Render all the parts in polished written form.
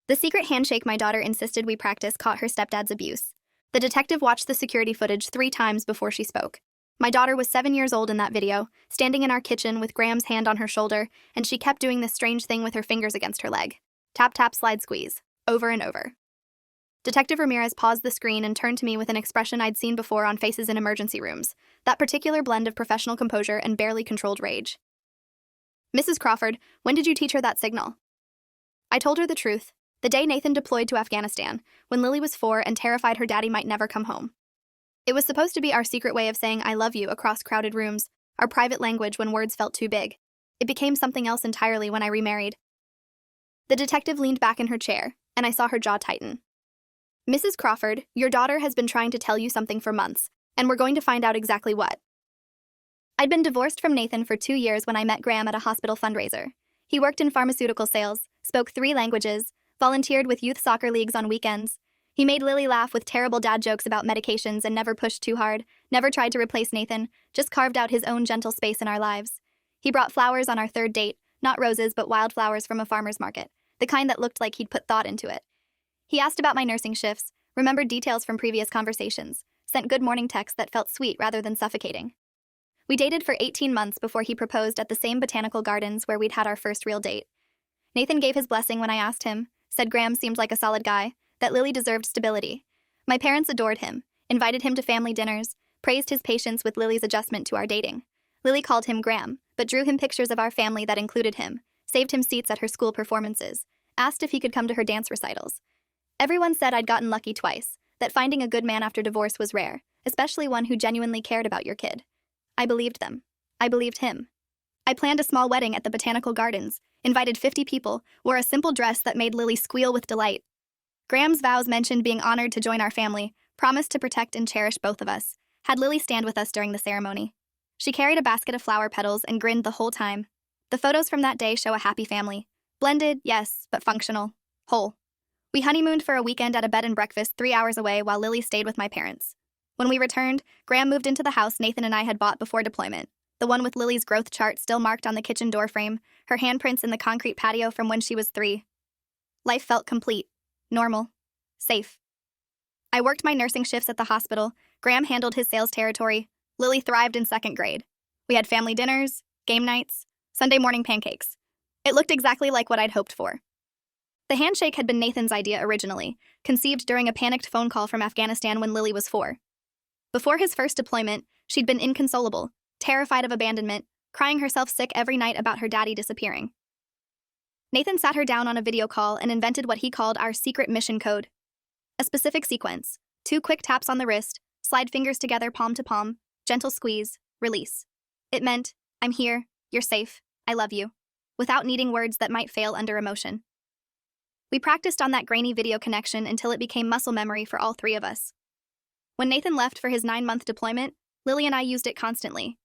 The secret handshake my daughter insisted we practice caught her stepdad's abuse. The detective watched the security footage 3 times before she spoke. My daughter was 7 years old in that video, standing in our kitchen with Graham's hand on her shoulder, and she kept doing this strange thing with her fingers against her leg. Tap, tap, slide, squeeze. Over and over. Detective Ramirez paused the screen and turned to me with an expression I'd seen before on faces in emergency rooms, that particular blend of professional composure and barely controlled rage. "Mrs. Crawford, when did you teach her that signal?" I told her the truth. The day Nathan deployed to Afghanistan, when Lily was 4 and terrified her daddy might never come home. It was supposed to be our secret way of saying I love you across crowded rooms, our private language when words felt too big. It became something else entirely when I remarried. The detective leaned back in her chair, and I saw her jaw tighten. "Mrs. Crawford, your daughter has been trying to tell you something for months, and we're going to find out exactly what." I'd been divorced from Nathan for 2 years when I met Graham at a hospital fundraiser. He worked in pharmaceutical sales, spoke 3 languages, volunteered with youth soccer leagues on weekends. He made Lily laugh with terrible dad jokes about medications and never pushed too hard, never tried to replace Nathan, just carved out his own gentle space in our lives. He brought flowers on our 3rd date, not roses but wildflowers from a farmer's market, the kind that looked like he'd put thought into it. He asked about my nursing shifts, remembered details from previous conversations, sent good morning texts that felt sweet rather than suffocating. We dated for 18 months before he proposed at the same botanical gardens where we'd had our first real date. Nathan gave his blessing when I asked him, said Graham seemed like a solid guy, that Lily deserved stability. My parents adored him, invited him to family dinners, praised his patience with Lily's adjustment to our dating. Lily called him Graham, but drew him pictures of our family that included him, saved him seats at her school performances, asked if he could come to her dance recitals. Everyone said I'd gotten lucky twice, that finding a good man after divorce was rare, especially one who genuinely cared about your kid. I believed them. I believed him. I planned a small wedding at the botanical gardens, invited 50 people, wore a simple dress that made Lily squeal with delight. Graham's vows mentioned being honored to join our family, promised to protect and cherish both of us, had Lily stand with us during the ceremony. She carried a basket of flower petals and grinned the whole time. The photos from that day show a happy family. Blended, yes, but functional. Whole. We honeymooned for a weekend at a bed and breakfast 3 hours away while Lily stayed with my parents. When we returned, Graham moved into the house Nathan and I had bought before deployment, the one with Lily's growth chart still marked on the kitchen doorframe, her handprints in the concrete patio from when she was 3. Life felt complete. Normal. Safe. I worked my nursing shifts at the hospital, Graham handled his sales territory, Lily thrived in 2nd grade. We had family dinners, game nights, Sunday morning pancakes. It looked exactly like what I'd hoped for. The handshake had been Nathan's idea originally, conceived during a panicked phone call from Afghanistan when Lily was 4. Before his first deployment, she'd been inconsolable, terrified of abandonment, crying herself sick every night about her daddy disappearing. Nathan sat her down on a video call and invented what he called our secret mission code. A specific sequence, 2 quick taps on the wrist, slide fingers together palm to palm, gentle squeeze, release. It meant, I'm here, you're safe, I love you, without needing words that might fail under emotion. We practiced on that grainy video connection until it became muscle memory for all 3 of us. When Nathan left for his 9-month deployment, Lily and I used it constantly.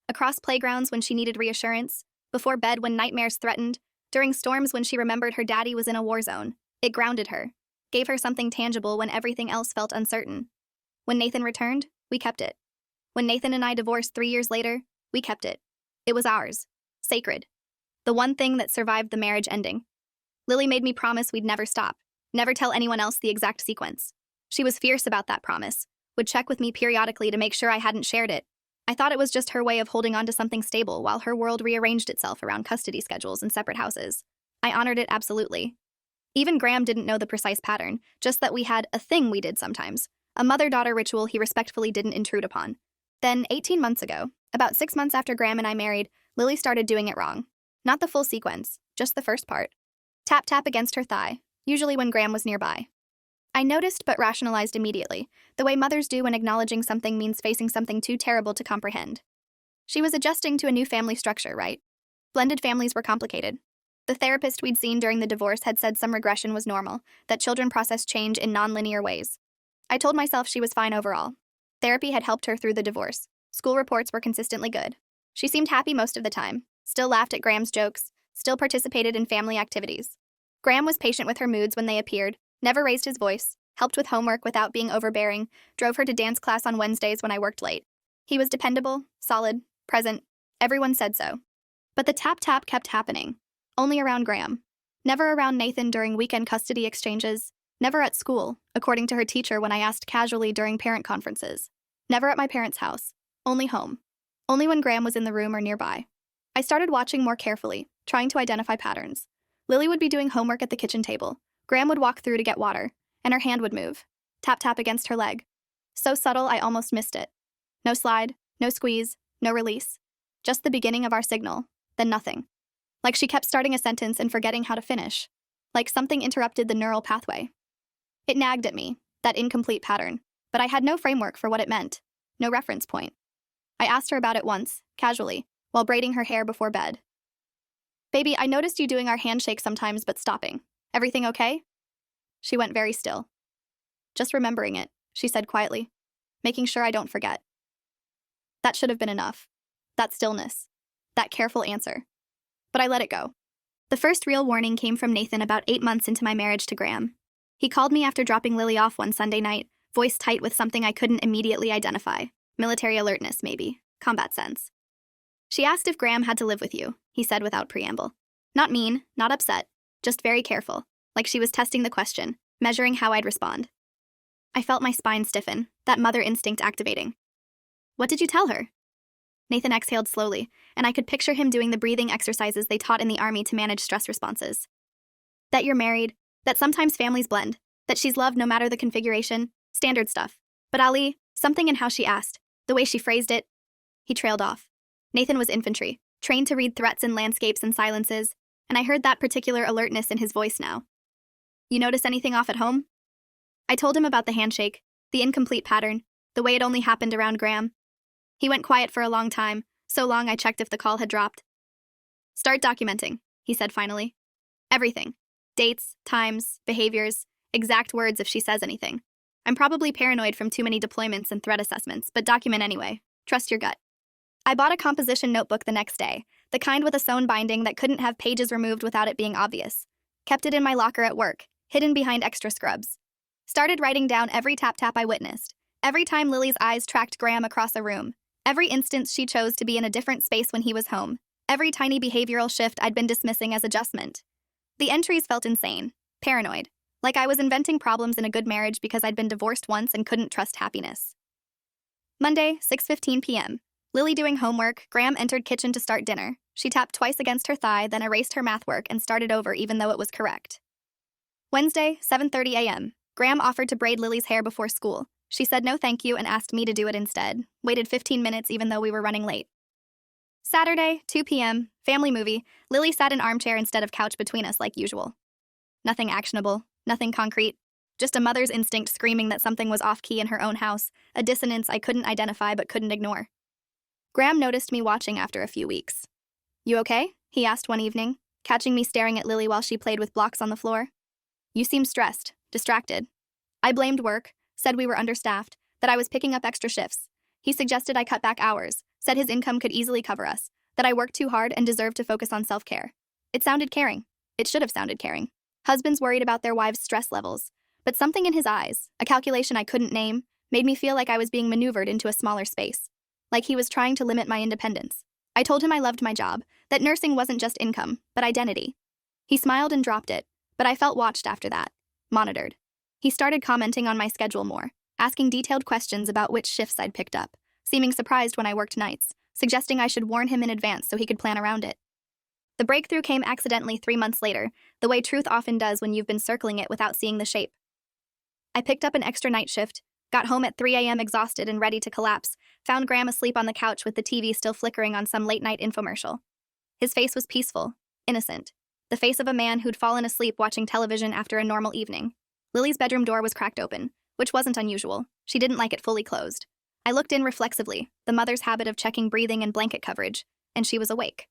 Across playgrounds when she needed reassurance, before bed when nightmares threatened, during storms when she remembered her daddy was in a war zone. It grounded her, gave her something tangible when everything else felt uncertain. When Nathan returned, we kept it. When Nathan and I divorced 3 years later, we kept it. It was ours. Sacred. The one thing that survived the marriage ending. Lily made me promise we'd never stop, never tell anyone else the exact sequence. She was fierce about that promise, would check with me periodically to make sure I hadn't shared it. I thought it was just her way of holding on to something stable while her world rearranged itself around custody schedules and separate houses. I honored it absolutely. Even Graham didn't know the precise pattern, just that we had a thing we did sometimes, a mother-daughter ritual he respectfully didn't intrude upon. Then, 18 months ago, about 6 months after Graham and I married, Lily started doing it wrong. Not the full sequence, just the first part. Tap tap against her thigh, usually when Graham was nearby. I noticed but rationalized immediately, the way mothers do when acknowledging something means facing something too terrible to comprehend. She was adjusting to a new family structure, right? Blended families were complicated. The therapist we'd seen during the divorce had said some regression was normal, that children process change in non-linear ways. I told myself she was fine overall. Therapy had helped her through the divorce. School reports were consistently good. She seemed happy most of the time, still laughed at Graham's jokes, still participated in family activities. Graham was patient with her moods when they appeared, never raised his voice, helped with homework without being overbearing, drove her to dance class on Wednesdays when I worked late. He was dependable, solid, present. Everyone said so. But the tap-tap kept happening. Only around Graham. Never around Nathan during weekend custody exchanges. Never at school, according to her teacher when I asked casually during parent conferences. Never at my parents' house. Only home. Only when Graham was in the room or nearby. I started watching more carefully, trying to identify patterns. Lily would be doing homework at the kitchen table. Graham would walk through to get water, and her hand would move. Tap tap against her leg. So subtle I almost missed it. No slide, no squeeze, no release. Just the beginning of our signal, then nothing. Like she kept starting a sentence and forgetting how to finish. Like something interrupted the neural pathway. It nagged at me, that incomplete pattern, but I had no framework for what it meant, no reference point. I asked her about it once, casually, while braiding her hair before bed. Baby, I noticed you doing our handshake sometimes but stopping. Everything okay? She went very still. Just remembering it, she said quietly, making sure I don't forget. That should have been enough. That stillness. That careful answer. But I let it go. The first real warning came from Nathan about 8 months into my marriage to Graham. He called me after dropping Lily off one Sunday night, voice tight with something I couldn't immediately identify. Military alertness, maybe. Combat sense. She asked if Graham had to live with you, he said without preamble. Not mean, not upset, just very careful, like she was testing the question, measuring how I'd respond. I felt my spine stiffen, that mother instinct activating. What did you tell her? Nathan exhaled slowly, and I could picture him doing the breathing exercises they taught in the army to manage stress responses. That you're married, that sometimes families blend, that she's loved no matter the configuration, standard stuff. But Ali, something in how she asked, the way she phrased it. He trailed off. Nathan was infantry, trained to read threats in landscapes and silences, and I heard that particular alertness in his voice now. You notice anything off at home? I told him about the handshake, the incomplete pattern, the way it only happened around Graham. He went quiet for a long time, so long I checked if the call had dropped. Start documenting, he said finally. Everything. Dates, times, behaviors, exact words if she says anything. I'm probably paranoid from too many deployments and threat assessments, but document anyway. Trust your gut. I bought a composition notebook the next day, the kind with a sewn binding that couldn't have pages removed without it being obvious. Kept it in my locker at work, hidden behind extra scrubs. Started writing down every tap-tap I witnessed, every time Lily's eyes tracked Graham across a room, every instance she chose to be in a different space when he was home, every tiny behavioral shift I'd been dismissing as adjustment. The entries felt insane, paranoid, like I was inventing problems in a good marriage because I'd been divorced once and couldn't trust happiness. Monday, 6:15 p.m. Lily doing homework, Graham entered kitchen to start dinner. She tapped twice against her thigh, then erased her math work and started over even though it was correct. Wednesday, 7:30 a.m. Graham offered to braid Lily's hair before school. She said no thank you and asked me to do it instead. Waited 15 minutes even though we were running late. Saturday, 2 p.m., family movie. Lily sat in armchair instead of couch between us like usual. Nothing actionable, nothing concrete. Just a mother's instinct screaming that something was off-key in her own house, a dissonance I couldn't identify but couldn't ignore. Graham noticed me watching after a few weeks. You okay? He asked one evening, catching me staring at Lily while she played with blocks on the floor. You seem stressed, distracted. I blamed work, said we were understaffed, that I was picking up extra shifts. He suggested I cut back hours, said his income could easily cover us, that I worked too hard and deserved to focus on self-care. It sounded caring. It should have sounded caring. Husbands worried about their wives' stress levels, but something in his eyes, a calculation I couldn't name, made me feel like I was being maneuvered into a smaller space. Like he was trying to limit my independence. I told him I loved my job, that nursing wasn't just income, but identity. He smiled and dropped it, but I felt watched after that, monitored. He started commenting on my schedule more, asking detailed questions about which shifts I'd picked up, seeming surprised when I worked nights, suggesting I should warn him in advance so he could plan around it. The breakthrough came accidentally 3 months later, the way truth often does when you've been circling it without seeing the shape. I picked up an extra night shift, got home at 3 a.m. exhausted and ready to collapse, found Graham asleep on the couch with the TV still flickering on some late-night infomercial. His face was peaceful, innocent, the face of a man who'd fallen asleep watching television after a normal evening. Lily's bedroom door was cracked open, which wasn't unusual. She didn't like it fully closed. I looked in reflexively, the mother's habit of checking breathing and blanket coverage, and she was awake.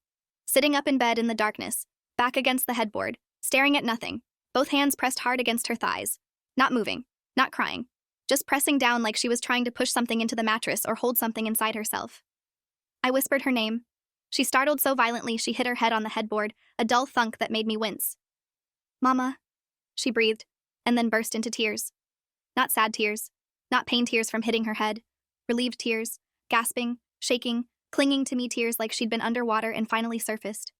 Sitting up in bed in the darkness, back against the headboard, staring at nothing, both hands pressed hard against her thighs. Not moving, not crying, just pressing down like she was trying to push something into the mattress or hold something inside herself. I whispered her name. She startled so violently she hit her head on the headboard, a dull thunk that made me wince. Mama, she breathed, and then burst into tears. Not sad tears, not pain tears from hitting her head, relieved tears, gasping, shaking, clinging to me tears like she'd been underwater and finally surfaced.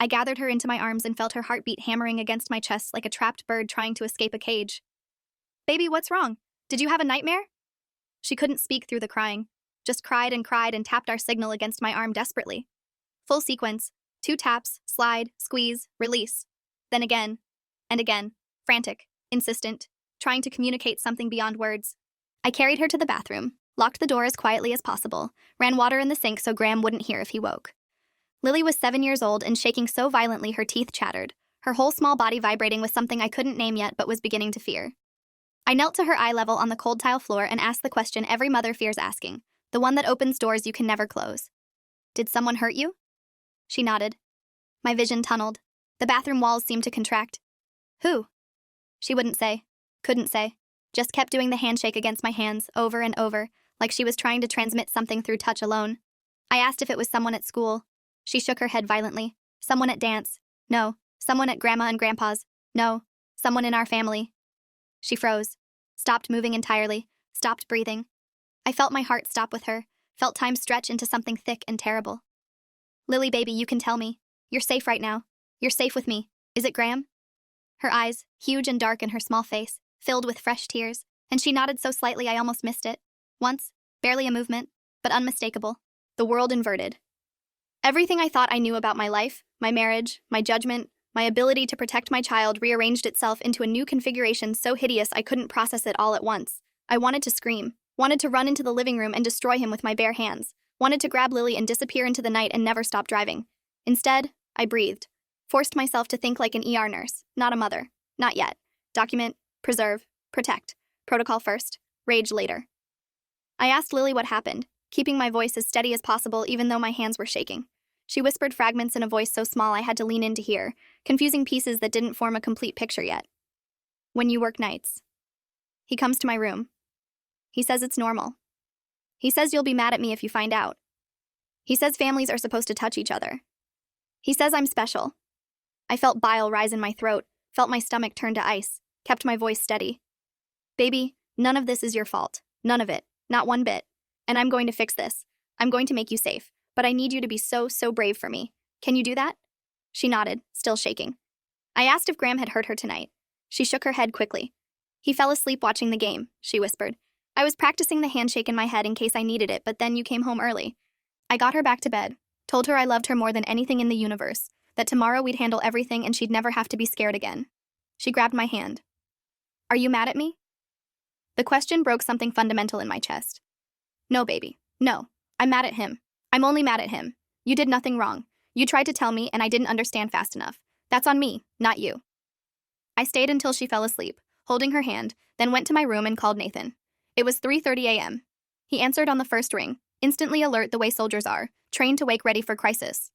I gathered her into my arms and felt her heartbeat hammering against my chest like a trapped bird trying to escape a cage. Baby, what's wrong? Did you have a nightmare? She couldn't speak through the crying, just cried and tapped our signal against my arm desperately. Full sequence, 2 taps, slide, squeeze, release. Then again, and again, frantic, insistent, trying to communicate something beyond words. I carried her to the bathroom, locked the door as quietly as possible, ran water in the sink so Graham wouldn't hear if he woke. Lily was 7 years old and shaking so violently her teeth chattered, her whole small body vibrating with something I couldn't name yet but was beginning to fear. I knelt to her eye level on the cold tile floor and asked the question every mother fears asking, the one that opens doors you can never close. Did someone hurt you? She nodded. My vision tunneled. The bathroom walls seemed to contract. Who? She wouldn't say. Couldn't say. Just kept doing the handshake against my hands, over and over, like she was trying to transmit something through touch alone. I asked if it was someone at school. She shook her head violently. Someone at dance. No. Someone at Grandma and Grandpa's. No. Someone in our family. She froze. Stopped moving entirely. Stopped breathing. I felt my heart stop with her. Felt time stretch into something thick and terrible. Lily, baby, you can tell me. You're safe right now. You're safe with me. Is it Graham? Her eyes, huge and dark in her small face, filled with fresh tears, and she nodded so slightly I almost missed it. Once, barely a movement, but unmistakable. The world inverted. Everything I thought I knew about my life, my marriage, my judgment, my ability to protect my child rearranged itself into a new configuration so hideous I couldn't process it all at once. I wanted to scream, wanted to run into the living room and destroy him with my bare hands, wanted to grab Lily and disappear into the night and never stop driving. Instead, I breathed, forced myself to think like an ER nurse, not a mother. Not yet. Document, preserve, protect. Protocol first, rage later. I asked Lily what happened, keeping my voice as steady as possible even though my hands were shaking. She whispered fragments in a voice so small I had to lean in to hear, confusing pieces that didn't form a complete picture yet. When you work nights. He comes to my room. He says it's normal. He says you'll be mad at me if you find out. He says families are supposed to touch each other. He says I'm special. I felt bile rise in my throat, felt my stomach turn to ice, kept my voice steady. Baby, none of this is your fault. None of it. Not one bit. And I'm going to fix this. I'm going to make you safe. But I need you to be so brave for me. Can you do that? She nodded, still shaking. I asked if Graham had hurt her tonight. She shook her head quickly. He fell asleep watching the game, she whispered. I was practicing the handshake in my head in case I needed it, but then you came home early. I got her back to bed, told her I loved her more than anything in the universe, that tomorrow we'd handle everything and she'd never have to be scared again. She grabbed my hand. Are you mad at me? The question broke something fundamental in my chest. No, baby. No. I'm mad at him. I'm only mad at him. You did nothing wrong. You tried to tell me and I didn't understand fast enough. That's on me, not you. I stayed until she fell asleep, holding her hand, then went to my room and called Nathan. It was 3:30 a.m. He answered on the first ring, instantly alert the way soldiers are, trained to wake ready for crisis.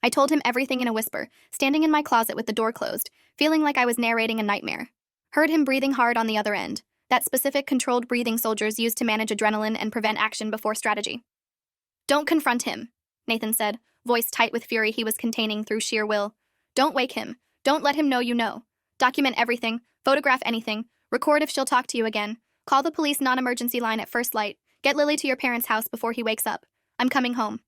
I told him everything in a whisper, standing in my closet with the door closed, feeling like I was narrating a nightmare. Heard him breathing hard on the other end, that specific controlled breathing soldiers use to manage adrenaline and prevent action before strategy. Don't confront him, Nathan said, voice tight with fury he was containing through sheer will. Don't wake him. Don't let him know you know. Document everything, photograph anything, record if she'll talk to you again. Call the police non-emergency line at first light. Get Lily to your parents' house before he wakes up. I'm coming home.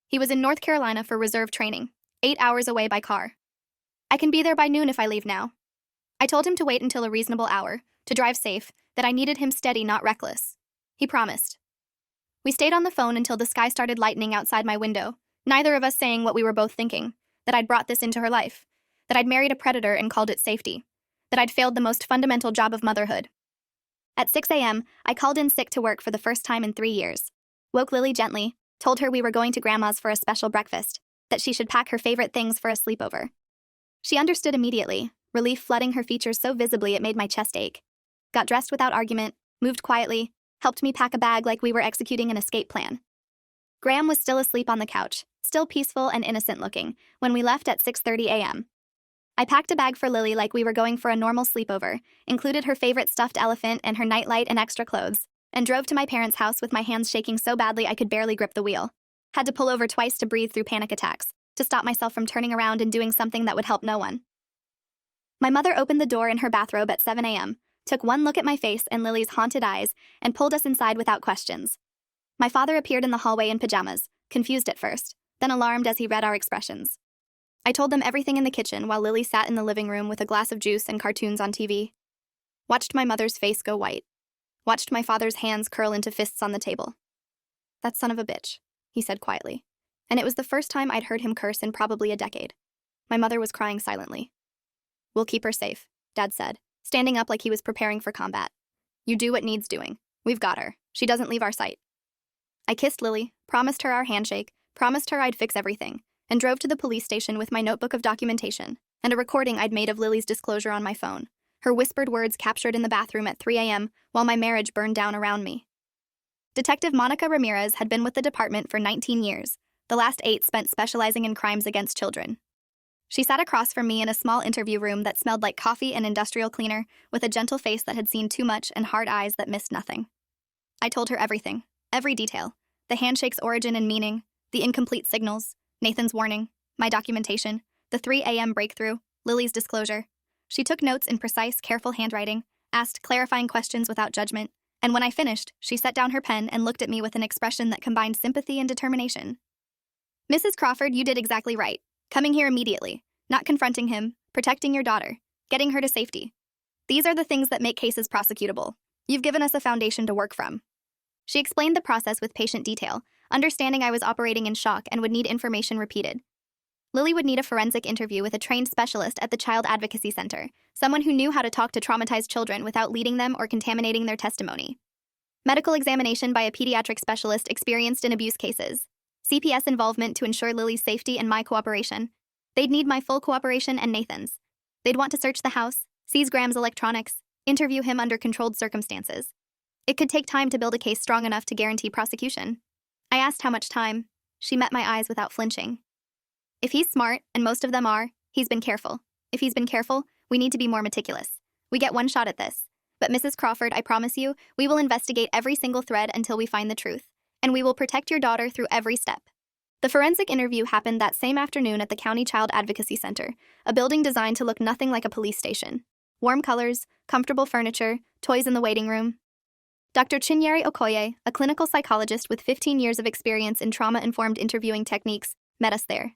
He was in North Carolina for reserve training, 8 hours away by car. I can be there by noon if I leave now. I told him to wait until a reasonable hour, to drive safe, that I needed him steady, not reckless. He promised. We stayed on the phone until the sky started lightening outside my window, neither of us saying what we were both thinking, that I'd brought this into her life, that I'd married a predator and called it safety, that I'd failed the most fundamental job of motherhood. At 6 a.m., I called in sick to work for the first time in 3 years. Woke Lily gently, told her we were going to Grandma's for a special breakfast, that she should pack her favorite things for a sleepover. She understood immediately, relief flooding her features so visibly it made my chest ache. Got dressed without argument, moved quietly, helped me pack a bag like we were executing an escape plan. Graham was still asleep on the couch, still peaceful and innocent looking, when we left at 6:30 a.m. I packed a bag for Lily like we were going for a normal sleepover, included her favorite stuffed elephant and her nightlight and extra clothes, and drove to my parents' house with my hands shaking so badly I could barely grip the wheel. Had to pull over twice to breathe through panic attacks, to stop myself from turning around and doing something that would help no one. My mother opened the door in her bathrobe at 7 a.m., took one look at my face and Lily's haunted eyes, and pulled us inside without questions. My father appeared in the hallway in pajamas, confused at first, then alarmed as he read our expressions. I told them everything in the kitchen while Lily sat in the living room with a glass of juice and cartoons on TV. Watched my mother's face go white. Watched my father's hands curl into fists on the table. "That son of a bitch," he said quietly. And it was the first time I'd heard him curse in probably a decade. My mother was crying silently. "We'll keep her safe," Dad said, standing up like he was preparing for combat. "You do what needs doing. We've got her. She doesn't leave our sight." I kissed Lily, promised her our handshake, promised her I'd fix everything, and drove to the police station with my notebook of documentation and a recording I'd made of Lily's disclosure on my phone, her whispered words captured in the bathroom at 3 a.m. while my marriage burned down around me. Detective Monica Ramirez had been with the department for 19 years, the last 8 spent specializing in crimes against children. She sat across from me in a small interview room that smelled like coffee and industrial cleaner, with a gentle face that had seen too much and hard eyes that missed nothing. I told her everything, every detail, the handshake's origin and meaning, the incomplete signals, Nathan's warning, my documentation, the 3 a.m. breakthrough, Lily's disclosure. She took notes in precise, careful handwriting, asked clarifying questions without judgment, and when I finished, she set down her pen and looked at me with an expression that combined sympathy and determination. "Mrs. Crawford, you did exactly right. Coming here immediately, not confronting him, protecting your daughter, getting her to safety. These are the things that make cases prosecutable. You've given us a foundation to work from." She explained the process with patient detail, understanding I was operating in shock and would need information repeated. Lily would need a forensic interview with a trained specialist at the Child Advocacy Center, someone who knew how to talk to traumatized children without leading them or contaminating their testimony. Medical examination by a pediatric specialist experienced in abuse cases. CPS involvement to ensure Lily's safety and my cooperation. They'd need my full cooperation and Nathan's. They'd want to search the house, seize Graham's electronics, interview him under controlled circumstances. It could take time to build a case strong enough to guarantee prosecution. I asked how much time. She met my eyes without flinching. "If he's smart, and most of them are, he's been careful. If he's been careful, we need to be more meticulous. We get one shot at this. But Mrs. Crawford, I promise you, we will investigate every single thread until we find the truth, and we will protect your daughter through every step." The forensic interview happened that same afternoon at the County Child Advocacy Center, a building designed to look nothing like a police station. Warm colors, comfortable furniture, toys in the waiting room. Dr. Chinyere Okoye, a clinical psychologist with 15 years of experience in trauma-informed interviewing techniques, met us there.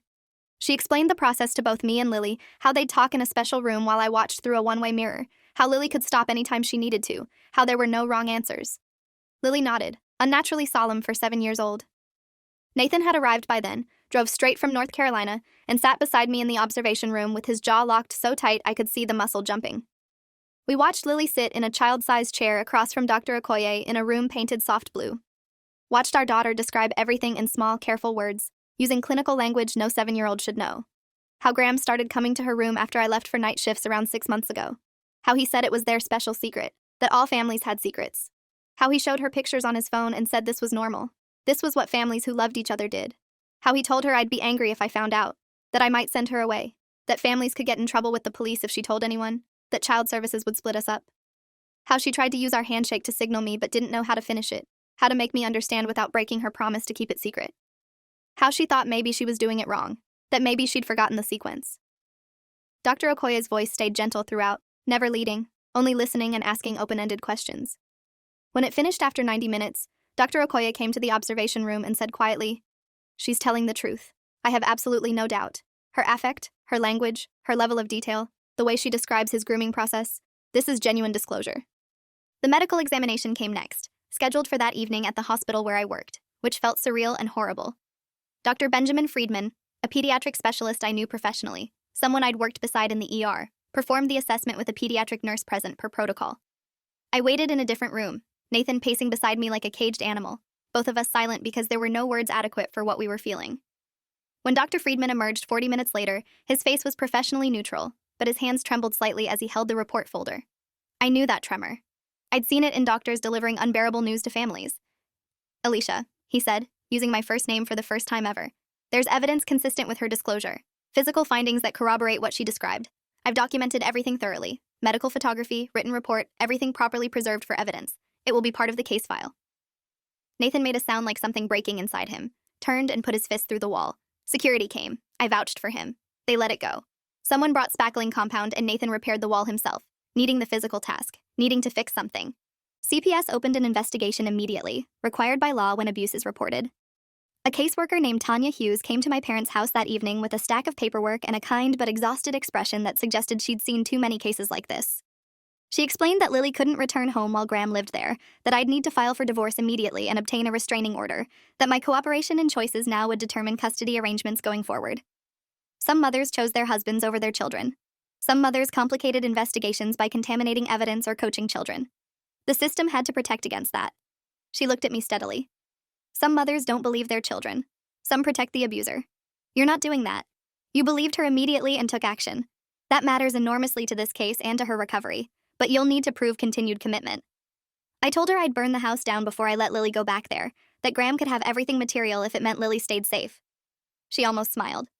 She explained the process to both me and Lily, how they'd talk in a special room while I watched through a one-way mirror, how Lily could stop anytime she needed to, how there were no wrong answers. Lily nodded, unnaturally solemn for 7 years old. Nathan had arrived by then, drove straight from North Carolina, and sat beside me in the observation room with his jaw locked so tight I could see the muscle jumping. We watched Lily sit in a child-sized chair across from Dr. Okoye in a room painted soft blue. Watched our daughter describe everything in small, careful words, using clinical language no 7-year-old should know. How Graham started coming to her room after I left for night shifts around 6 months ago. How he said it was their special secret, that all families had secrets. How he showed her pictures on his phone and said this was normal. This was what families who loved each other did. How he told her I'd be angry if I found out, that I might send her away, that families could get in trouble with the police if she told anyone, that child services would split us up. How she tried to use our handshake to signal me but didn't know how to finish it, how to make me understand without breaking her promise to keep it secret. How she thought maybe she was doing it wrong, that maybe she'd forgotten the sequence. Dr. Okoye's voice stayed gentle throughout, never leading, only listening and asking open-ended questions. When it finished after 90 minutes, Dr. Okoye came to the observation room and said quietly, "She's telling the truth. I have absolutely no doubt. Her affect, her language, her level of detail, the way she describes his grooming process, this is genuine disclosure." The medical examination came next, scheduled for that evening at the hospital where I worked, which felt surreal and horrible. Dr. Benjamin Friedman, a pediatric specialist I knew professionally, someone I'd worked beside in the ER, performed the assessment with a pediatric nurse present per protocol. I waited in a different room, Nathan pacing beside me like a caged animal, both of us silent because there were no words adequate for what we were feeling. When Dr. Friedman emerged 40 minutes later, his face was professionally neutral, but his hands trembled slightly as he held the report folder. I knew that tremor. I'd seen it in doctors delivering unbearable news to families. "Alicia," he said, using my first name for the first time ever. "There's evidence consistent with her disclosure. Physical findings that corroborate what she described. I've documented everything thoroughly. Medical photography, written report, everything properly preserved for evidence. It will be part of the case file." Nathan made a sound like something breaking inside him, turned and put his fist through the wall. Security came. I vouched for him. They let it go. Someone brought spackling compound and Nathan repaired the wall himself, needing the physical task, needing to fix something. CPS opened an investigation immediately, required by law when abuse is reported. A caseworker named Tanya Hughes came to my parents' house that evening with a stack of paperwork and a kind but exhausted expression that suggested she'd seen too many cases like this. She explained that Lily couldn't return home while Graham lived there, that I'd need to file for divorce immediately and obtain a restraining order, that my cooperation and choices now would determine custody arrangements going forward. Some mothers chose their husbands over their children. Some mothers complicated investigations by contaminating evidence or coaching children. The system had to protect against that. She looked at me steadily. Some mothers don't believe their children. Some protect the abuser. You're not doing that. You believed her immediately and took action. That matters enormously to this case and to her recovery, but you'll need to prove continued commitment. I told her I'd burn the house down before I let Lily go back there, that Graham could have everything material if it meant Lily stayed safe. She almost smiled.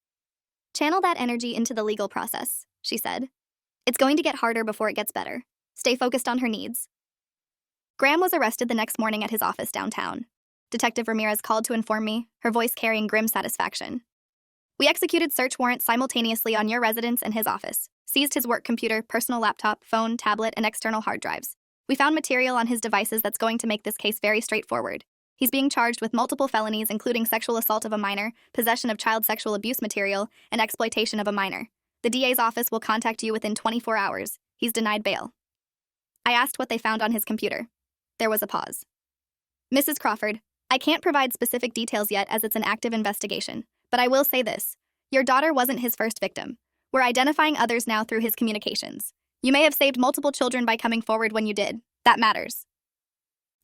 Channel that energy into the legal process, she said. It's going to get harder before it gets better. Stay focused on her needs. Graham was arrested the next morning at his office downtown. Detective Ramirez called to inform me, her voice carrying grim satisfaction. We executed search warrants simultaneously on your residence and his office, seized his work computer, personal laptop, phone, tablet, and external hard drives. We found material on his devices that's going to make this case very straightforward. He's being charged with multiple felonies, including sexual assault of a minor, possession of child sexual abuse material, and exploitation of a minor. The DA's office will contact you within 24 hours. He's denied bail. I asked what they found on his computer. There was a pause. Mrs. Crawford, I can't provide specific details yet as it's an active investigation, but I will say this. Your daughter wasn't his first victim. We're identifying others now through his communications. You may have saved multiple children by coming forward when you did. That matters.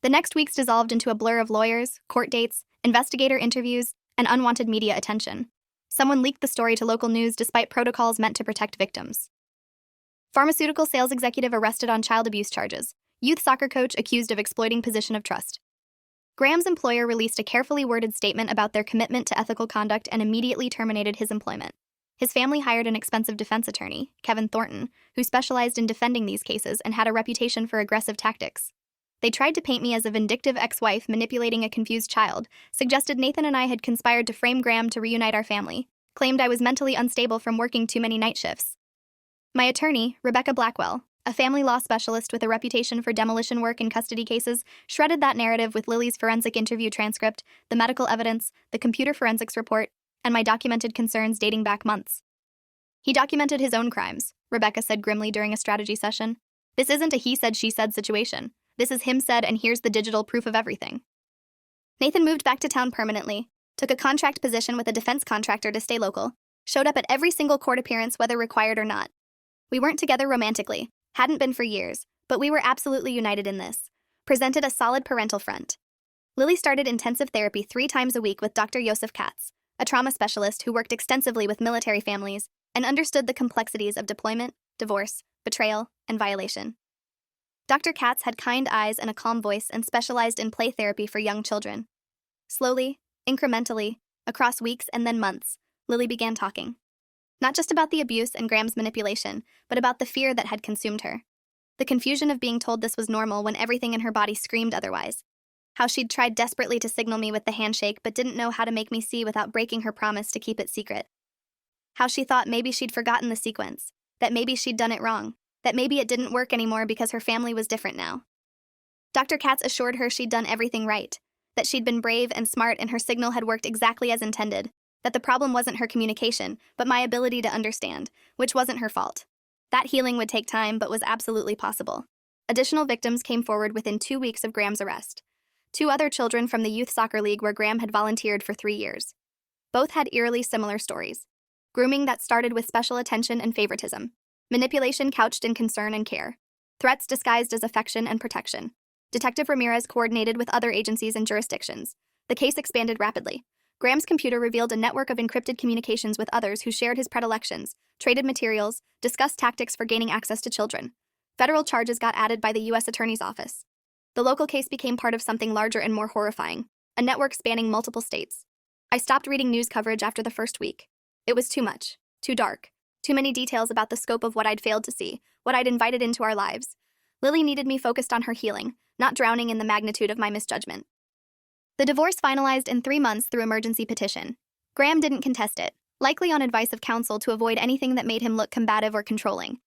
The next weeks dissolved into a blur of lawyers, court dates, investigator interviews, and unwanted media attention. Someone leaked the story to local news despite protocols meant to protect victims. Pharmaceutical sales executive arrested on child abuse charges. Youth soccer coach accused of exploiting position of trust. Graham's employer released a carefully worded statement about their commitment to ethical conduct and immediately terminated his employment. His family hired an expensive defense attorney, Kevin Thornton, who specialized in defending these cases and had a reputation for aggressive tactics. They tried to paint me as a vindictive ex-wife manipulating a confused child, suggested Nathan and I had conspired to frame Graham to reunite our family, claimed I was mentally unstable from working too many night shifts. My attorney, Rebecca Blackwell, a family law specialist with a reputation for demolition work in custody cases, shredded that narrative with Lily's forensic interview transcript, the medical evidence, the computer forensics report, and my documented concerns dating back months. He documented his own crimes, Rebecca said grimly during a strategy session. This isn't a he said she said situation. This is him said and here's the digital proof of everything. Nathan moved back to town permanently, took a contract position with a defense contractor to stay local, showed up at every single court appearance whether required or not. We weren't together romantically, hadn't been for years, but we were absolutely united in this. Presented a solid parental front. Lily started intensive therapy 3 times a week with Dr. Joseph Katz, a trauma specialist who worked extensively with military families and understood the complexities of deployment, divorce, betrayal, and violation. Dr. Katz had kind eyes and a calm voice and specialized in play therapy for young children. Slowly, incrementally, across weeks and then months, Lily began talking. Not just about the abuse and Graham's manipulation, but about the fear that had consumed her. The confusion of being told this was normal when everything in her body screamed otherwise. How she'd tried desperately to signal me with the handshake but didn't know how to make me see without breaking her promise to keep it secret. How she thought maybe she'd forgotten the sequence, that maybe she'd done it wrong, that maybe it didn't work anymore because her family was different now. Dr. Katz assured her she'd done everything right, that she'd been brave and smart and her signal had worked exactly as intended, that the problem wasn't her communication, but my ability to understand, which wasn't her fault. That healing would take time but was absolutely possible. Additional victims came forward within 2 weeks of Graham's arrest. 2 other children from the youth soccer league where Graham had volunteered for 3 years. Both had eerily similar stories. Grooming that started with special attention and favoritism. Manipulation couched in concern and care. Threats disguised as affection and protection. Detective Ramirez coordinated with other agencies and jurisdictions. The case expanded rapidly. Graham's computer revealed a network of encrypted communications with others who shared his predilections, traded materials, discussed tactics for gaining access to children. Federal charges got added by the U.S. Attorney's Office. The local case became part of something larger and more horrifying, a network spanning multiple states. I stopped reading news coverage after the first week. It was too much, too dark. Too many details about the scope of what I'd failed to see, what I'd invited into our lives. Lily needed me focused on her healing, not drowning in the magnitude of my misjudgment. The divorce finalized in 3 months through emergency petition. Graham didn't contest it, likely on advice of counsel to avoid anything that made him look combative or controlling.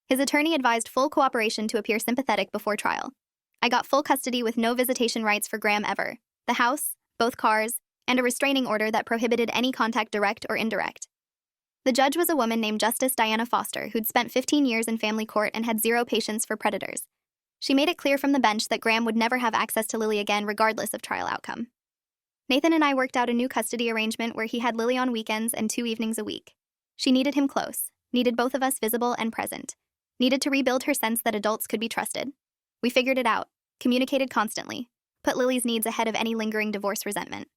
His attorney advised full cooperation to appear sympathetic before trial. I got full custody with no visitation rights for Graham ever. The house, both cars, and a restraining order that prohibited any contact, direct or indirect. The judge was a woman named Justice Diana Foster, who'd spent 15 years in family court and had zero patience for predators. She made it clear from the bench that Graham would never have access to Lily again, regardless of trial outcome. Nathan and I worked out a new custody arrangement where he had Lily on weekends and 2 evenings a week. She needed him close, needed both of us visible and present, needed to rebuild her sense that adults could be trusted. We figured it out, communicated constantly, put Lily's needs ahead of any lingering divorce resentment.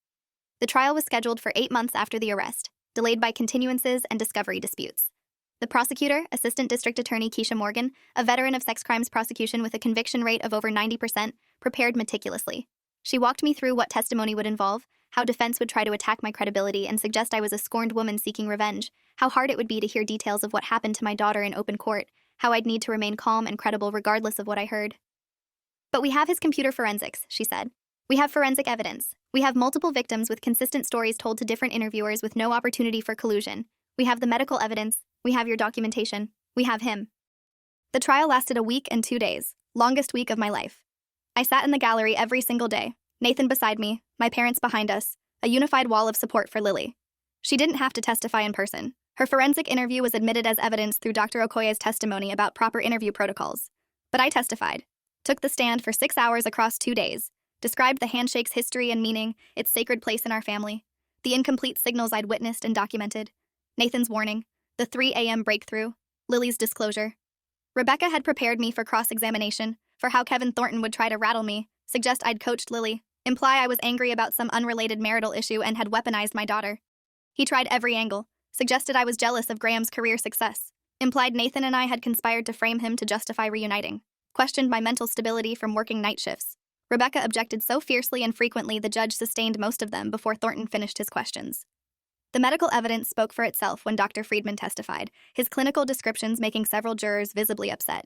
The trial was scheduled for 8 months after the arrest, delayed by continuances and discovery disputes. The prosecutor, Assistant District Attorney Keisha Morgan, a veteran of sex crimes prosecution with a conviction rate of over 90%, prepared meticulously. She walked me through what testimony would involve, how defense would try to attack my credibility and suggest I was a scorned woman seeking revenge, how hard it would be to hear details of what happened to my daughter in open court, how I'd need to remain calm and credible regardless of what I heard. "But we have his computer forensics," she said. "We have forensic evidence. We have multiple victims with consistent stories told to different interviewers with no opportunity for collusion. We have the medical evidence. We have your documentation. We have him." The trial lasted a week and 2 days, longest week of my life. I sat in the gallery every single day, Nathan beside me, my parents behind us, a unified wall of support for Lily. She didn't have to testify in person. Her forensic interview was admitted as evidence through Dr. Okoye's testimony about proper interview protocols. But I testified, took the stand for 6 hours across 2 days, described the handshake's history and meaning, its sacred place in our family, the incomplete signals I'd witnessed and documented, Nathan's warning, the 3 a.m. breakthrough, Lily's disclosure. Rebecca had prepared me for cross-examination, for how Kevin Thornton would try to rattle me, suggest I'd coached Lily, imply I was angry about some unrelated marital issue and had weaponized my daughter. He tried every angle, suggested I was jealous of Graham's career success, implied Nathan and I had conspired to frame him to justify reuniting, questioned my mental stability from working night shifts. Rebecca objected so fiercely and frequently the judge sustained most of them before Thornton finished his questions. The medical evidence spoke for itself when Dr. Friedman testified, his clinical descriptions making several jurors visibly upset.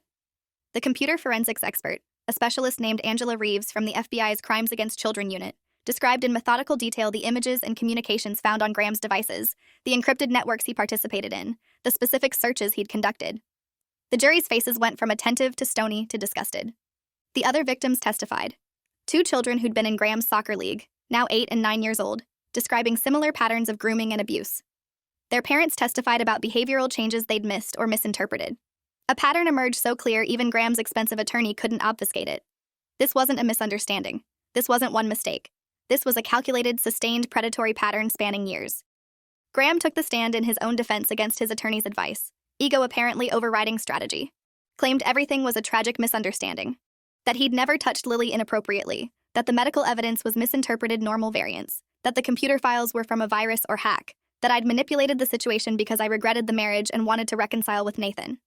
The computer forensics expert, a specialist named Angela Reeves from the FBI's Crimes Against Children unit, described in methodical detail the images and communications found on Graham's devices, the encrypted networks he participated in, the specific searches he'd conducted. The jury's faces went from attentive to stony to disgusted. The other victims testified. 2 children who'd been in Graham's soccer league, now 8 and 9 years old, describing similar patterns of grooming and abuse. Their parents testified about behavioral changes they'd missed or misinterpreted. A pattern emerged so clear even Graham's expensive attorney couldn't obfuscate it. This wasn't a misunderstanding. This wasn't one mistake. This was a calculated, sustained predatory pattern spanning years. Graham took the stand in his own defense against his attorney's advice, ego apparently overriding strategy. Claimed everything was a tragic misunderstanding. That he'd never touched Lily inappropriately, that the medical evidence was misinterpreted normal variants, that the computer files were from a virus or hack, that I'd manipulated the situation because I regretted the marriage and wanted to reconcile with Nathan.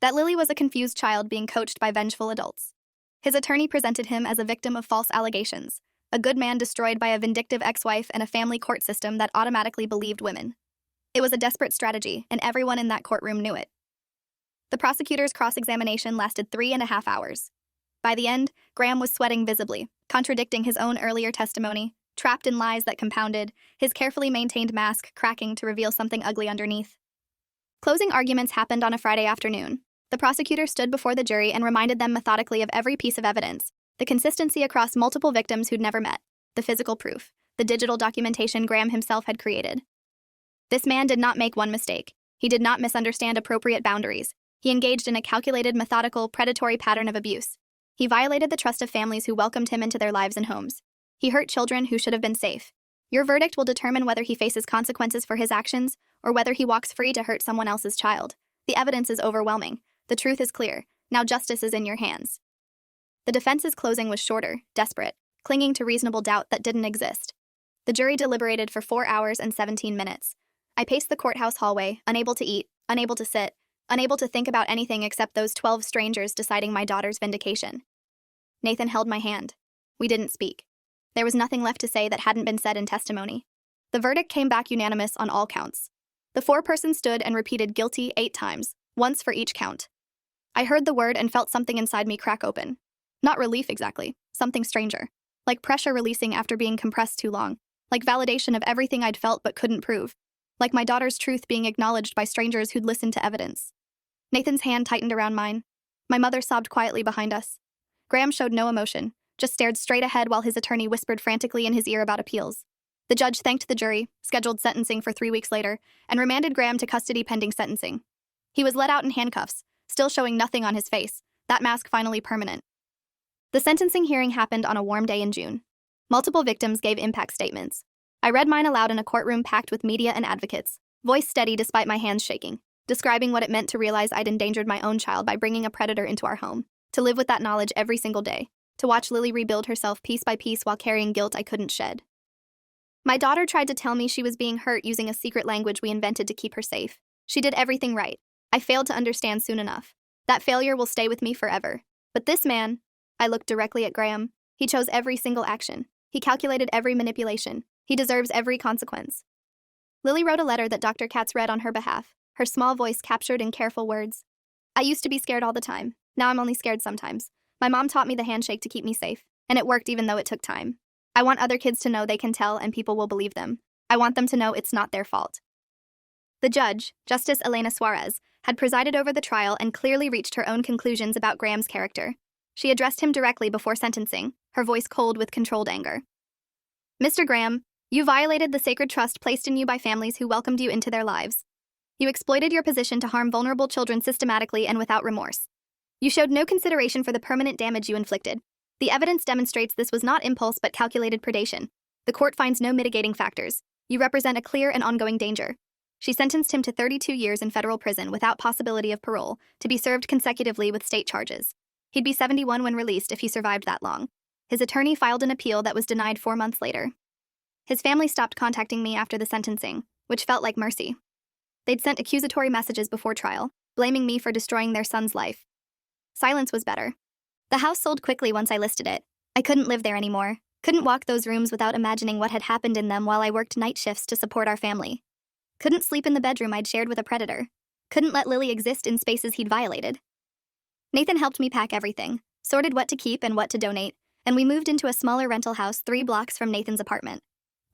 That Lily was a confused child being coached by vengeful adults. His attorney presented him as a victim of false allegations, a good man destroyed by a vindictive ex-wife and a family court system that automatically believed women. It was a desperate strategy, and everyone in that courtroom knew it. The prosecutor's cross-examination lasted 3.5 hours. By the end, Graham was sweating visibly, contradicting his own earlier testimony, trapped in lies that compounded, his carefully maintained mask cracking to reveal something ugly underneath. Closing arguments happened on a Friday afternoon. The prosecutor stood before the jury and reminded them methodically of every piece of evidence, the consistency across multiple victims who'd never met, the physical proof, the digital documentation Graham himself had created. This man did not make one mistake. He did not misunderstand appropriate boundaries. He engaged in a calculated, methodical, predatory pattern of abuse. He violated the trust of families who welcomed him into their lives and homes. He hurt children who should have been safe. Your verdict will determine whether he faces consequences for his actions or whether he walks free to hurt someone else's child. The evidence is overwhelming. The truth is clear. Now justice is in your hands. The defense's closing was shorter, desperate, clinging to reasonable doubt that didn't exist. The jury deliberated for 4 hours and 17 minutes. I paced the courthouse hallway, unable to eat, unable to sit, unable to think about anything except those 12 strangers deciding my daughter's vindication. Nathan held my hand. We didn't speak. There was nothing left to say that hadn't been said in testimony. The verdict came back unanimous on all counts. The foreperson stood and repeated guilty 8 times, once for each count. I heard the word and felt something inside me crack open. Not relief exactly, something stranger. Like pressure releasing after being compressed too long. Like validation of everything I'd felt but couldn't prove. Like my daughter's truth being acknowledged by strangers who'd listened to evidence. Nathan's hand tightened around mine. My mother sobbed quietly behind us. Graham showed no emotion, just stared straight ahead while his attorney whispered frantically in his ear about appeals. The judge thanked the jury, scheduled sentencing for 3 weeks later, and remanded Graham to custody pending sentencing. He was let out in handcuffs, still showing nothing on his face, that mask finally permanent. The sentencing hearing happened on a warm day in June. Multiple victims gave impact statements. I read mine aloud in a courtroom packed with media and advocates, voice steady despite my hands shaking, describing what it meant to realize I'd endangered my own child by bringing a predator into our home, to live with that knowledge every single day, to watch Lily rebuild herself piece by piece while carrying guilt I couldn't shed. My daughter tried to tell me she was being hurt using a secret language we invented to keep her safe. She did everything right. I failed to understand soon enough. That failure will stay with me forever. But this man, I looked directly at Graham. He chose every single action. He calculated every manipulation. He deserves every consequence. Lily wrote a letter that Dr. Katz read on her behalf, her small voice captured in careful words. I used to be scared all the time. Now I'm only scared sometimes. My mom taught me the handshake to keep me safe, and it worked even though it took time. I want other kids to know they can tell and people will believe them. I want them to know it's not their fault. The judge, Justice Elena Suarez, had presided over the trial and clearly reached her own conclusions about Graham's character. She addressed him directly before sentencing, her voice cold with controlled anger. Mr. Graham, you violated the sacred trust placed in you by families who welcomed you into their lives. You exploited your position to harm vulnerable children systematically and without remorse. You showed no consideration for the permanent damage you inflicted. The evidence demonstrates this was not impulse but calculated predation. The court finds no mitigating factors. You represent a clear and ongoing danger. She sentenced him to 32 years in federal prison without possibility of parole, to be served consecutively with state charges. He'd be 71 when released if he survived that long. His attorney filed an appeal that was denied 4 months later. His family stopped contacting me after the sentencing, which felt like mercy. They'd sent accusatory messages before trial, blaming me for destroying their son's life. Silence was better. The house sold quickly once I listed it. I couldn't live there anymore, couldn't walk those rooms without imagining what had happened in them while I worked night shifts to support our family. Couldn't sleep in the bedroom I'd shared with a predator. Couldn't let Lily exist in spaces he'd violated. Nathan helped me pack everything, sorted what to keep and what to donate, and we moved into a smaller rental house 3 blocks from Nathan's apartment.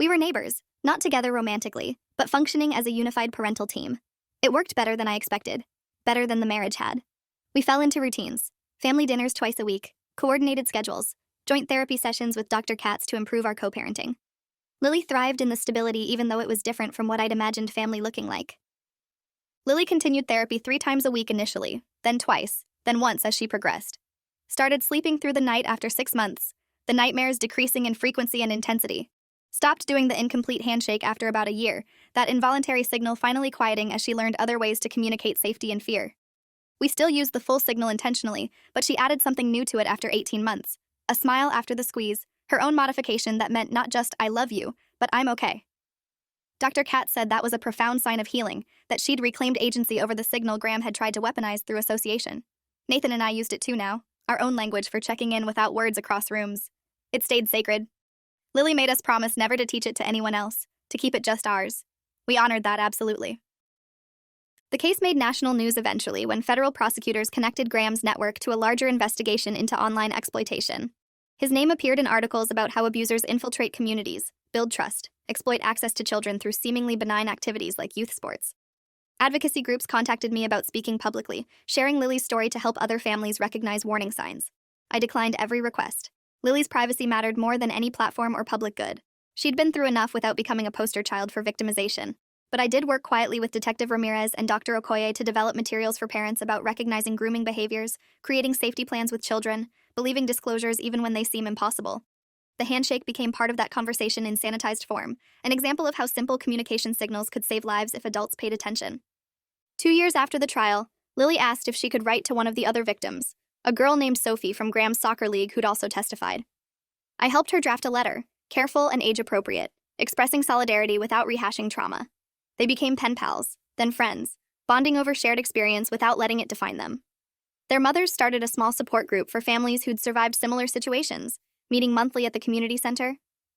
We were neighbors, not together romantically, but functioning as a unified parental team. It worked better than I expected, better than the marriage had. We fell into routines, family dinners twice a week, coordinated schedules, joint therapy sessions with Dr. Katz to improve our co-parenting. Lily thrived in the stability even though it was different from what I'd imagined family looking like. Lily continued therapy 3 times a week initially, then twice, then once as she progressed. Started sleeping through the night after 6 months, the nightmares decreasing in frequency and intensity. Stopped doing the incomplete handshake after about a year, that involuntary signal finally quieting as she learned other ways to communicate safety and fear. We still used the full signal intentionally, but she added something new to it after 18 months. A smile after the squeeze, her own modification that meant not just I love you, but I'm okay. Dr. Katz said that was a profound sign of healing, that she'd reclaimed agency over the signal Graham had tried to weaponize through association. Nathan and I used it too now, our own language for checking in without words across rooms. It stayed sacred. Lily made us promise never to teach it to anyone else, to keep it just ours. We honored that absolutely. The case made national news eventually when federal prosecutors connected Graham's network to a larger investigation into online exploitation. His name appeared in articles about how abusers infiltrate communities, build trust, exploit access to children through seemingly benign activities like youth sports. Advocacy groups contacted me about speaking publicly, sharing Lily's story to help other families recognize warning signs. I declined every request. Lily's privacy mattered more than any platform or public good. She'd been through enough without becoming a poster child for victimization. But I did work quietly with Detective Ramirez and Dr. Okoye to develop materials for parents about recognizing grooming behaviors, creating safety plans with children, believing disclosures even when they seem impossible. The handshake became part of that conversation in sanitized form, an example of how simple communication signals could save lives if adults paid attention. 2 years after the trial, Lily asked if she could write to one of the other victims, a girl named Sophie from Graham's soccer league who'd also testified. I helped her draft a letter, careful and age-appropriate, expressing solidarity without rehashing trauma. They became pen pals, then friends, bonding over shared experience without letting it define them. Their mothers started a small support group for families who'd survived similar situations, meeting monthly at the community center.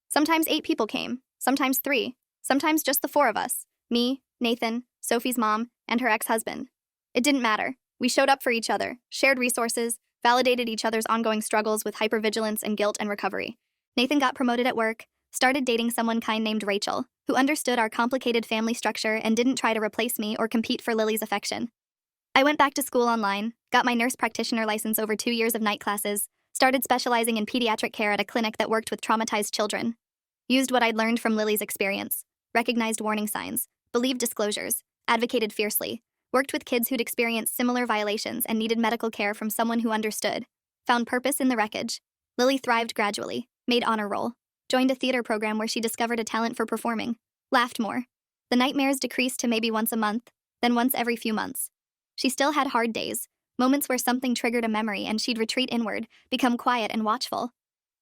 Sometimes 8 people came, sometimes 3, sometimes just the 4 of us, me, Nathan, Sophie's mom, and her ex-husband. It didn't matter. We showed up for each other, shared resources, validated each other's ongoing struggles with hypervigilance and guilt and recovery. Nathan got promoted at work, started dating someone kind named Rachel, who understood our complicated family structure and didn't try to replace me or compete for Lily's affection. I went back to school online, got my nurse practitioner license over 2 years of night classes, started specializing in pediatric care at a clinic that worked with traumatized children. Used what I'd learned from Lily's experience, recognized warning signs, believed disclosures, advocated fiercely, worked with kids who'd experienced similar violations and needed medical care from someone who understood, found purpose in the wreckage. Lily thrived gradually, made honor roll, joined a theater program where she discovered a talent for performing, laughed more. The nightmares decreased to maybe once a month, then once every few months. She still had hard days, moments where something triggered a memory and she'd retreat inward, become quiet and watchful.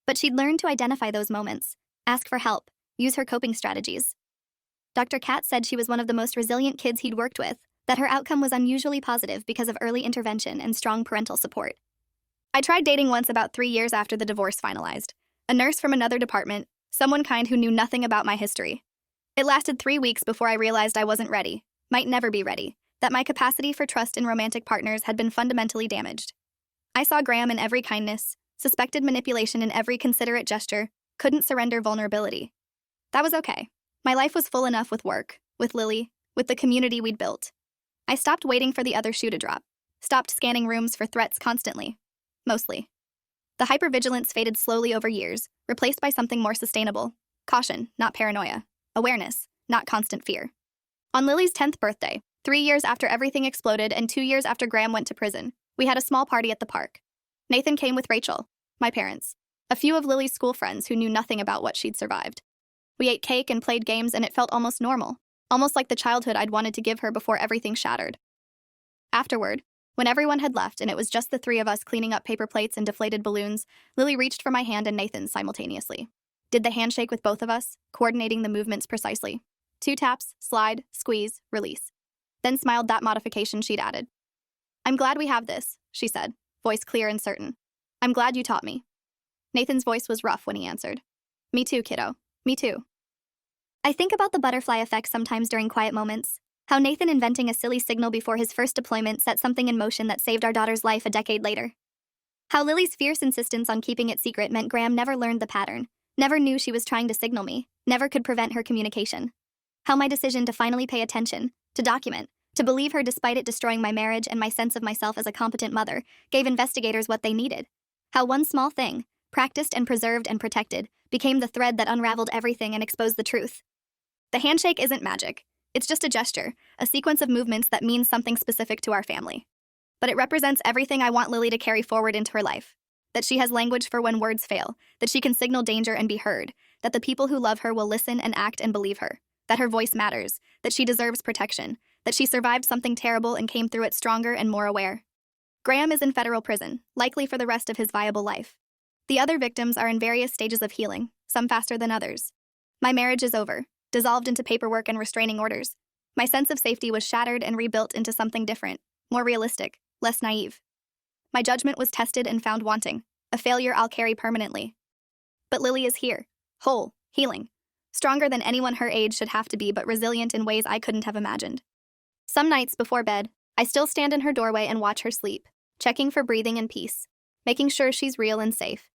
But she'd learned to identify those moments, ask for help, use her coping strategies. Dr. Katz said she was one of the most resilient kids he'd worked with, that her outcome was unusually positive because of early intervention and strong parental support. I tried dating once about 3 years after the divorce finalized. A nurse from another department, someone kind who knew nothing about my history. It lasted 3 weeks before I realized I wasn't ready, might never be ready, that my capacity for trust in romantic partners had been fundamentally damaged. I saw Graham in every kindness, suspected manipulation in every considerate gesture, couldn't surrender vulnerability. That was okay. My life was full enough with work, with Lily, with the community we'd built. I stopped waiting for the other shoe to drop, stopped scanning rooms for threats constantly. Mostly. The hypervigilance faded slowly over years, replaced by something more sustainable. Caution, not paranoia. Awareness, not constant fear. On Lily's 10th birthday, 3 years after everything exploded and 2 years after Graham went to prison, we had a small party at the park. Nathan came with Rachel, my parents, a few of Lily's school friends who knew nothing about what she'd survived. We ate cake and played games and it felt almost normal, almost like the childhood I'd wanted to give her before everything shattered. Afterward, when everyone had left and it was just the three of us cleaning up paper plates and deflated balloons, Lily reached for my hand and Nathan's simultaneously. Did the handshake with both of us, coordinating the movements precisely. 2 taps, slide, squeeze, release. Then smiled that modification she'd added. I'm glad we have this, she said, voice clear and certain. I'm glad you taught me. Nathan's voice was rough when he answered. Me too, kiddo. Me too. I think about the butterfly effect sometimes during quiet moments. How Nathan inventing a silly signal before his first deployment set something in motion that saved our daughter's life a decade later. How Lily's fierce insistence on keeping it secret meant Graham never learned the pattern, never knew she was trying to signal me, never could prevent her communication. How my decision to finally pay attention, to document, to believe her despite it destroying my marriage and my sense of myself as a competent mother, gave investigators what they needed. How one small thing, practiced and preserved and protected, became the thread that unraveled everything and exposed the truth. The handshake isn't magic. It's just a gesture, a sequence of movements that means something specific to our family. But it represents everything I want Lily to carry forward into her life. That she has language for when words fail, that she can signal danger and be heard, that the people who love her will listen and act and believe her, that her voice matters, that she deserves protection, that she survived something terrible and came through it stronger and more aware. Graham is in federal prison, likely for the rest of his viable life. The other victims are in various stages of healing, some faster than others. My marriage is over, dissolved into paperwork and restraining orders. My sense of safety was shattered and rebuilt into something different, more realistic, less naive. My judgment was tested and found wanting, a failure I'll carry permanently. But Lily is here, whole, healing, stronger than anyone her age should have to be, but resilient in ways I couldn't have imagined. Some nights before bed, I still stand in her doorway and watch her sleep, checking for breathing and peace, making sure she's real and safe.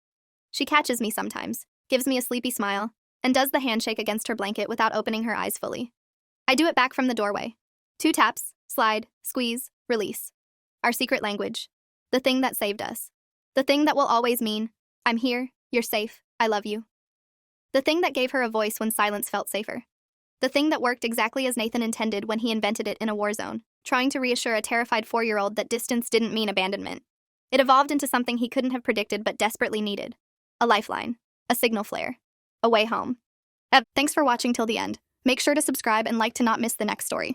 She catches me sometimes, gives me a sleepy smile, and does the handshake against her blanket without opening her eyes fully. I do it back from the doorway. 2 taps, slide, squeeze, release. Our secret language. The thing that saved us. The thing that will always mean, I'm here, you're safe, I love you. The thing that gave her a voice when silence felt safer. The thing that worked exactly as Nathan intended when he invented it in a war zone, trying to reassure a terrified 4-year-old that distance didn't mean abandonment. It evolved into something he couldn't have predicted but desperately needed. A lifeline. A signal flare. A way home. Thanks for watching till the end. Make sure to subscribe and like to not miss the next story.